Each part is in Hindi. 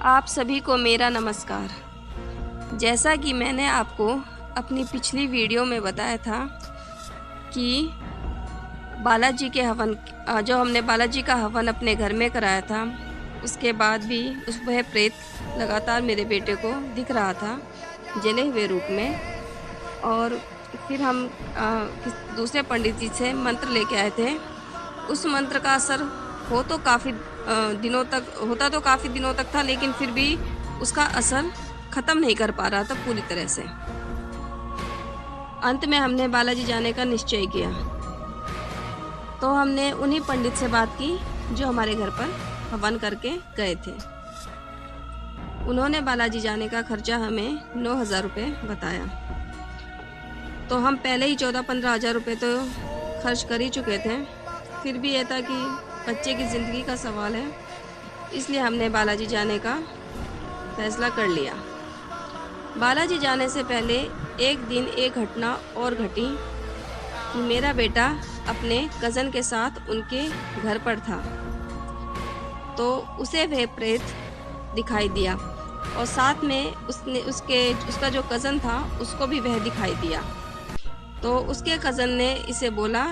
आप सभी को मेरा नमस्कार। जैसा कि मैंने आपको अपनी पिछली वीडियो में बताया था कि बालाजी के हवन जो हमने बालाजी का हवन अपने घर में कराया था, उसके बाद भी वह प्रेत लगातार मेरे बेटे को दिख रहा था जले हुए रूप में। और फिर हम किस दूसरे पंडित जी से मंत्र लेके आए थे। उस मंत्र का असर हो तो काफ़ी दिनों तक होता तो काफ़ी दिनों तक था, लेकिन फिर भी उसका असर ख़त्म नहीं कर पा रहा था पूरी तरह से। अंत में हमने बालाजी जाने का निश्चय किया, तो हमने उन्हीं पंडित से बात की जो हमारे घर पर हवन करके गए थे। उन्होंने बालाजी जाने का खर्चा हमें 9,000 रुपये बताया। तो हम पहले ही 14-15 हज़ार रुपये तो खर्च कर ही चुके थे। फिर भी ये था कि बच्चे की ज़िंदगी का सवाल है, इसलिए हमने बालाजी जाने का फैसला कर लिया। बालाजी जाने से पहले एक दिन एक घटना और घटी कि मेरा बेटा अपने कज़न के साथ उनके घर पर था, तो उसे वह प्रेत दिखाई दिया और साथ में उसका जो कज़न था उसको भी वह दिखाई दिया। तो उसके कज़न ने इसे बोला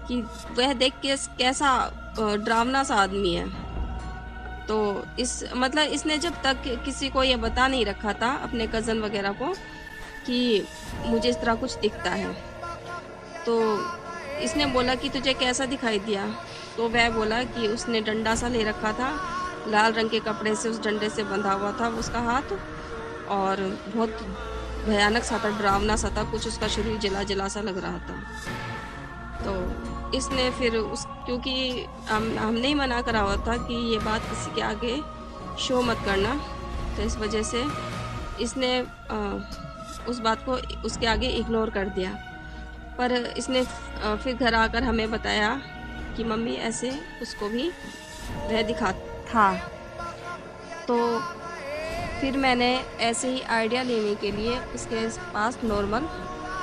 कि वह देख के कैसा डरावना सा आदमी है। तो इसने जब तक किसी को ये बता नहीं रखा था, अपने कज़न वगैरह को, कि मुझे इस तरह कुछ दिखता है। तो इसने बोला कि तुझे कैसा दिखाई दिया? तो वह बोला कि उसने डंडा सा ले रखा था, लाल रंग के कपड़े से उस डंडे से बंधा हुआ था उसका हाथ, और बहुत भयानक सा था, डरावना सा था, कुछ उसका शरीर जला-जला सा लग रहा था। तो इसने फिर क्योंकि हमने ही मना करा हुआ था कि ये बात किसी के आगे शो मत करना, तो इस वजह से इसने उस बात को उसके आगे इग्नोर कर दिया। पर इसने फिर घर आकर हमें बताया कि मम्मी ऐसे उसको भी वह दिखा था। तो फिर मैंने ऐसे ही आइडिया लेने के लिए उसके पास नॉर्मल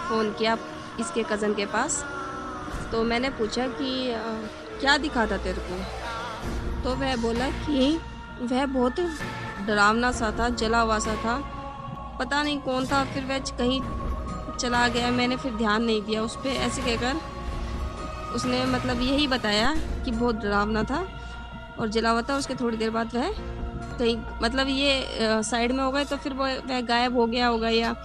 फ़ोन किया, इसके कज़न के पास। तो मैंने पूछा कि क्या दिखा था तेरे को? तो वह बोला कि वह बहुत डरावना सा था, जला हुआ सा था, पता नहीं कौन था, फिर वह कहीं चला गया, मैंने फिर ध्यान नहीं दिया उस पे। ऐसे कहकर उसने यही बताया कि बहुत डरावना था और जला हुआ था। उसके थोड़ी देर बाद वह कहीं ये साइड में हो गए, तो फिर वह गायब हो गया होगा, या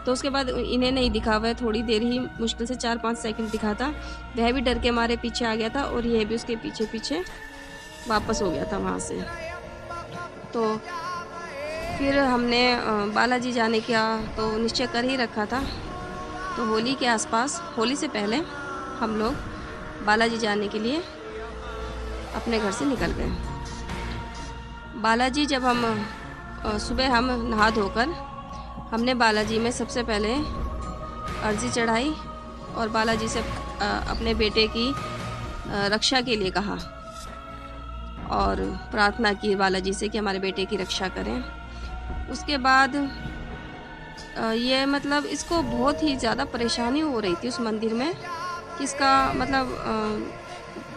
तो उसके बाद इन्हें नहीं दिखा। वह थोड़ी देर ही, मुश्किल से 4-5 सेकंड दिखा था। वह भी डर के मारे पीछे आ गया था और यह भी उसके पीछे वापस हो गया था वहाँ से। तो फिर हमने बालाजी जाने का तो निश्चय कर ही रखा था। तो होली के आसपास, होली से पहले हम लोग बालाजी जाने के लिए अपने घर से निकल गए। बालाजी जब सुबह हम नहा धोकर हमने बालाजी में सबसे पहले अर्जी चढ़ाई और बालाजी से अपने बेटे की रक्षा के लिए कहा और प्रार्थना की बालाजी से कि हमारे बेटे की रक्षा करें। उसके बाद ये इसको बहुत ही ज़्यादा परेशानी हो रही थी उस मंदिर में, कि इसका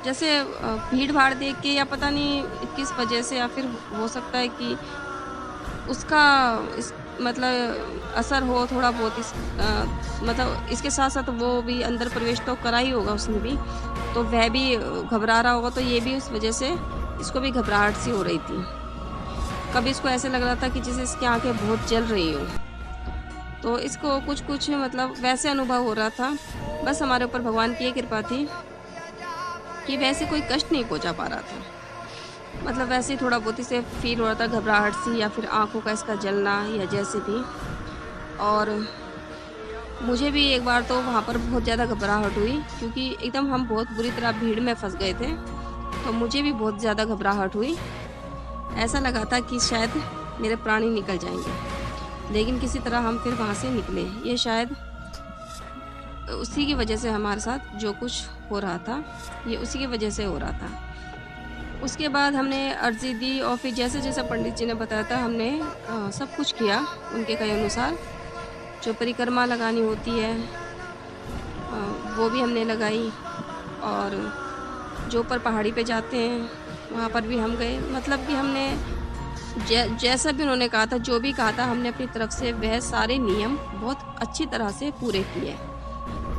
जैसे भीड़-भाड़ देख के या पता नहीं किस वजह से, या फिर हो सकता है कि उसका असर हो थोड़ा बहुत इसके साथ-साथ वो भी अंदर प्रवेश तो करा ही होगा उसने भी, तो वह भी घबरा रहा होगा, तो ये भी उस वजह से इसको भी घबराहट सी हो रही थी। कभी इसको ऐसे लग रहा था कि जैसे इसकी आँखें बहुत जल रही हों। तो इसको कुछ वैसे अनुभव हो रहा था। बस हमारे ऊपर भगवान की ये कृपा थी कि वैसे कोई कष्ट नहीं पहुँचा पा रहा था। वैसे ही थोड़ा बहुत इसे फ़ील हो रहा था, घबराहट सी, या फिर आँखों का इसका जलना, या जैसे भी। और मुझे भी एक बार तो वहाँ पर बहुत ज़्यादा घबराहट हुई, क्योंकि एकदम हम बहुत बुरी तरह भीड़ में फँस गए थे। तो मुझे भी बहुत ज़्यादा घबराहट हुई। ऐसा लगा था कि शायद मेरे प्राण ही निकल जाएंगे, लेकिन किसी तरह हम फिर वहाँ से निकले। ये शायद उसी की वजह से हमारे साथ जो कुछ हो रहा था, ये उसी की वजह से हो रहा था। उसके बाद हमने अर्ज़ी दी और फिर जैसे पंडित जी ने बताया था, हमने सब कुछ किया उनके कहे अनुसार। जो परिक्रमा लगानी होती है वो भी हमने लगाई, और जो ऊपर पहाड़ी पे जाते हैं वहाँ पर भी हम गए। कि हमने जैसा भी उन्होंने कहा था, जो भी कहा था, हमने अपनी तरफ से वह सारे नियम बहुत अच्छी तरह से पूरे किए।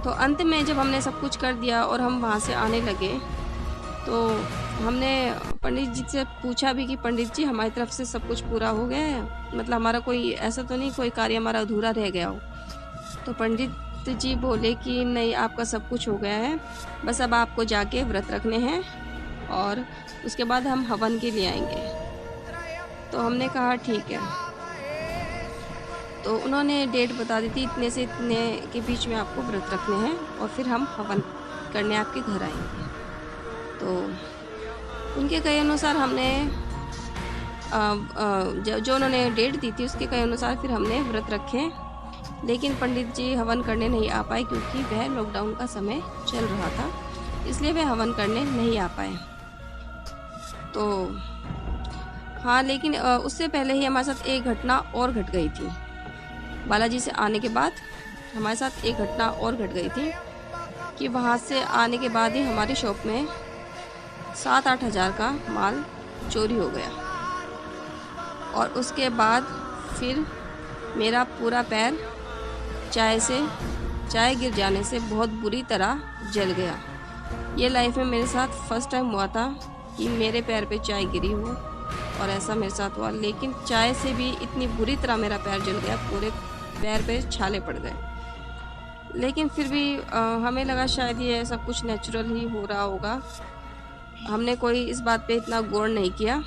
तो अंत में जब हमने सब कुछ कर दिया और हम वहाँ से आने लगे, तो हमने पंडित जी से पूछा भी कि पंडित जी, हमारी तरफ से सब कुछ पूरा हो गया है, मतलब हमारा कोई ऐसा तो नहीं कोई कार्य हमारा अधूरा रह गया हो। तो पंडित जी बोले कि नहीं, आपका सब कुछ हो गया है, बस अब आपको जाके व्रत रखने हैं और उसके बाद हम हवन के लिए आएंगे। तो हमने कहा ठीक है। तो उन्होंने डेट बता दी थी, इतने से इतने के बीच में आपको व्रत रखने हैं और फिर हम हवन करने आपके घर आएंगे। तो उनके कहे अनुसार हमने जो उन्होंने डेट दी थी उसके कहे अनुसार फिर हमने व्रत रखे। लेकिन पंडित जी हवन करने नहीं आ पाए क्योंकि वह लॉकडाउन का समय चल रहा था, इसलिए वे हवन करने नहीं आ पाए। तो हाँ, लेकिन उससे पहले ही हमारे साथ एक घटना और घट गई थी। बालाजी से आने के बाद हमारे साथ एक घटना और घट गई थी कि वहाँ से आने के बाद ही हमारी शॉप में 7-8 हज़ार का माल चोरी हो गया। और उसके बाद फिर मेरा पूरा पैर चाय गिर जाने से बहुत बुरी तरह जल गया। ये लाइफ में मेरे साथ फर्स्ट टाइम हुआ था कि मेरे पैर पे चाय गिरी हो, और ऐसा मेरे साथ हुआ। लेकिन चाय से भी इतनी बुरी तरह मेरा पैर जल गया, पूरे पैर पे छाले पड़ गए। लेकिन फिर भी हमें लगा शायद ये सब कुछ नेचुरल ही हो रहा होगा, हमने कोई इस बात पे इतना गौर नहीं किया।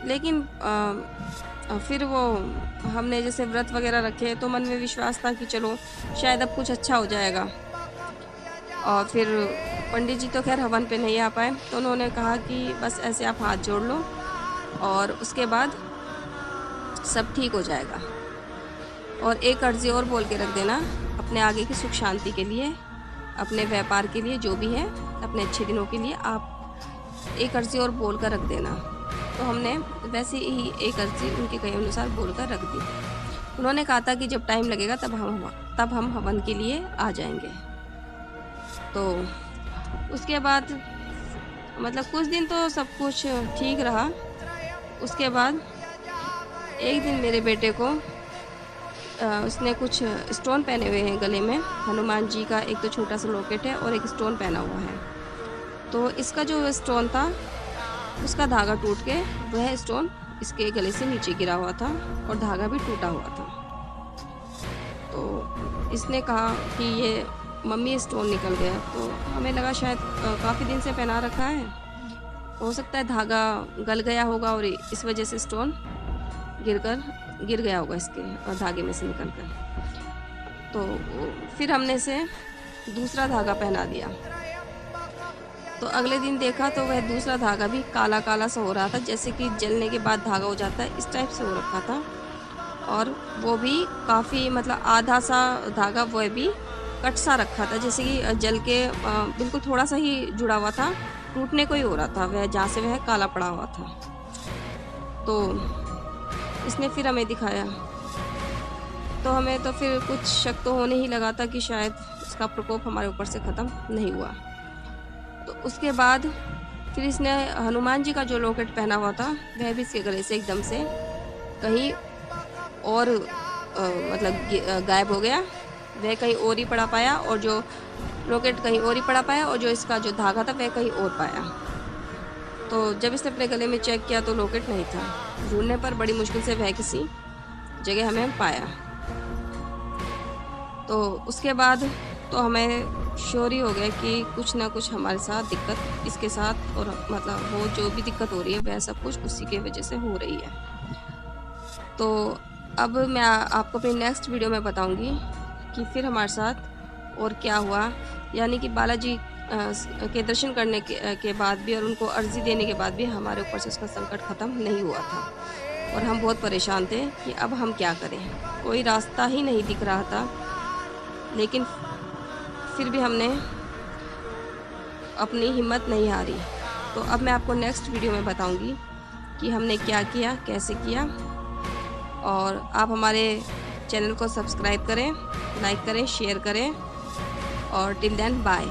लेकिन फिर वो हमने जैसे व्रत वगैरह रखे तो मन में विश्वास था कि चलो शायद अब कुछ अच्छा हो जाएगा। और फिर पंडित जी तो खैर हवन पे नहीं आ पाए, तो उन्होंने कहा कि बस ऐसे आप हाथ जोड़ लो और उसके बाद सब ठीक हो जाएगा। और एक अर्जी और बोल के रख देना अपने आगे की सुख शांति के लिए, अपने व्यापार के लिए, जो भी है अपने अच्छे दिनों के लिए आप एक अर्जी और बोल कर रख देना। तो हमने वैसे ही एक अर्जी उनके कहे अनुसार बोल कर रख दी। उन्होंने कहा था कि जब टाइम लगेगा तब हम हवन के लिए आ जाएंगे। तो उसके बाद मतलब कुछ दिन तो सब कुछ ठीक रहा। उसके बाद एक दिन मेरे बेटे को उसने कुछ स्टोन पहने हुए हैं गले में, हनुमान जी का एक तो छोटा सा लॉकेट है और एक स्टोन पहना हुआ है। तो इसका जो स्टोन था उसका धागा टूट के वह स्टोन इसके गले से नीचे गिरा हुआ था और धागा भी टूटा हुआ था। तो इसने कहा कि ये मम्मी स्टोन निकल गया। तो हमें लगा शायद काफ़ी दिन से पहना रखा है, हो सकता है धागा गल गया होगा और इस वजह से स्टोन गिर गया होगा इसके धागे में से निकल कर। तो फिर हमने से दूसरा धागा पहना दिया। तो अगले दिन देखा तो वह दूसरा धागा भी काला काला सा हो रहा था, जैसे कि जलने के बाद धागा हो जाता है, इस टाइप से हो रखा था। और वो भी काफ़ी मतलब आधा सा धागा वह भी कट सा रखा था, जैसे कि जल के बिल्कुल थोड़ा सा ही जुड़ा हुआ था, टूटने को ही हो रहा था वह, जहाँ से वह काला पड़ा हुआ था। तो इसने फिर हमें दिखाया तो हमें तो फिर कुछ शक तो होने ही लगा था कि शायद उसका प्रकोप हमारे ऊपर से ख़त्म नहीं हुआ। तो उसके बाद फिर इसने हनुमान जी का जो लॉकेट पहना हुआ था वह भी इसके गले से एकदम से कहीं और मतलब गायब हो गया, वह कहीं और ही पड़ा पाया, और जो लॉकेट कहीं और ही पड़ा पाया, और जो इसका जो धागा था वह कहीं और पाया। तो जब इसने अपने गले में चेक किया तो लॉकेट नहीं था। ढूंढने पर बड़ी मुश्किल से वह किसी जगह हमें पाया। तो उसके बाद तो हमें श्योर ही हो गया कि कुछ ना कुछ हमारे साथ दिक्कत इसके साथ, और मतलब वो जो भी दिक्कत हो रही है वह सब कुछ उसी की वजह से हो रही है। तो अब मैं आपको अपनी नेक्स्ट वीडियो में बताऊंगी कि फिर हमारे साथ और क्या हुआ, यानी कि बालाजी के दर्शन करने के बाद भी और उनको अर्जी देने के बाद भी हमारे ऊपर से उसका संकट ख़त्म नहीं हुआ था और हम बहुत परेशान थे कि अब हम क्या करें, कोई रास्ता ही नहीं दिख रहा था। लेकिन फिर भी हमने अपनी हिम्मत नहीं हारी। तो अब मैं आपको नेक्स्ट वीडियो में बताऊंगी कि हमने क्या किया, कैसे किया। और आप हमारे चैनल को सब्सक्राइब करें, लाइक करें, शेयर करें, और टिल देन बाय।